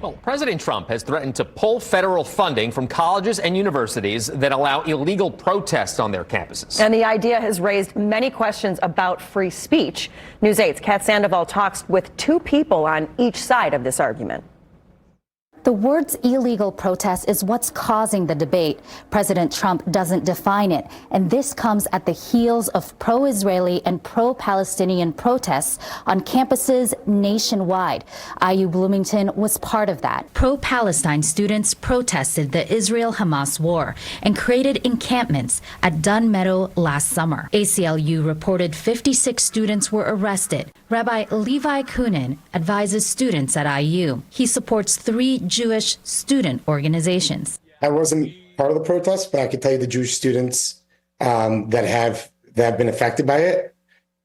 Well, President Trump has threatened to pull federal funding from colleges and universities that allow illegal protests on their campuses. And the idea has raised many questions about free speech. News 8's Kat Sandoval talks with two people on each side of this argument. The words illegal protest is what's causing the debate. President Trump doesn't define it, and this comes at the heels of pro-Israeli and pro-Palestinian protests on campuses nationwide. IU Bloomington was part of that. Pro-Palestine students protested the Israel-Hamas war and created encampments at Dunn Meadow last summer. ACLU reported 56 students were arrested. Rabbi Levi Kunin advises students at IU. He supports 3 Jewish student organizations. I wasn't part of the protest, but I could tell you the Jewish students that have been affected by it,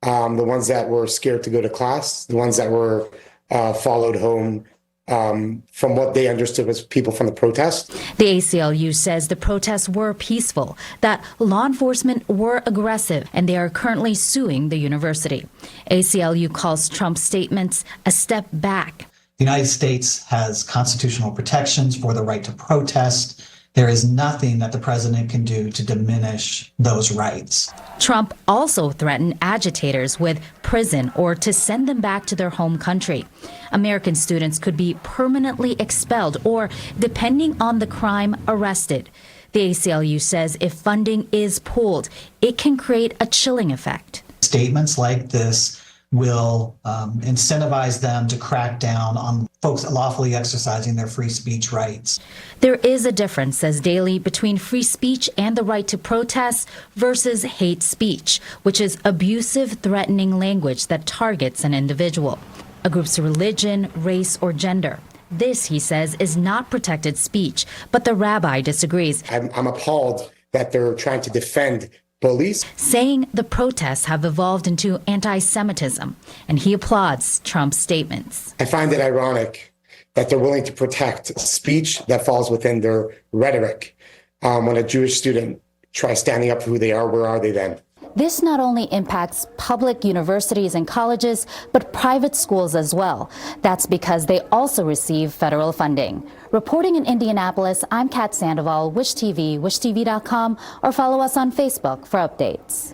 the ones that were scared to go to class, the ones that were followed home from what they understood was people from the protest. The ACLU says the protests were peaceful, that law enforcement were aggressive, and they are currently suing the university. ACLU calls Trump's statements a step back. The United States has constitutional protections for the right to protest. There is nothing that the president can do to diminish those rights. Trump also threatened agitators with prison or to send them back to their home country. American students could be permanently expelled or, depending on the crime, arrested. The ACLU says if funding is pulled, it can create a chilling effect. Statements like this will incentivize them to crack down on folks lawfully exercising their free speech rights. There is a difference, says Daley, between free speech and the right to protest versus hate speech, which is abusive, threatening language that targets an individual, a group's religion, race, or gender. This, he says, is not protected speech, but the rabbi disagrees. I'm appalled that they're trying to defend police, saying the protests have evolved into anti-Semitism, and he applauds Trump's statements. I find it ironic that they're willing to protect speech that falls within their rhetoric. When a Jewish student tries standing up for who they are, where are they then? This not only impacts public universities and colleges, but private schools as well. That's because they also receive federal funding. Reporting in Indianapolis, I'm Kat Sandoval, WishTV, wishtv.com, or follow us on Facebook for updates.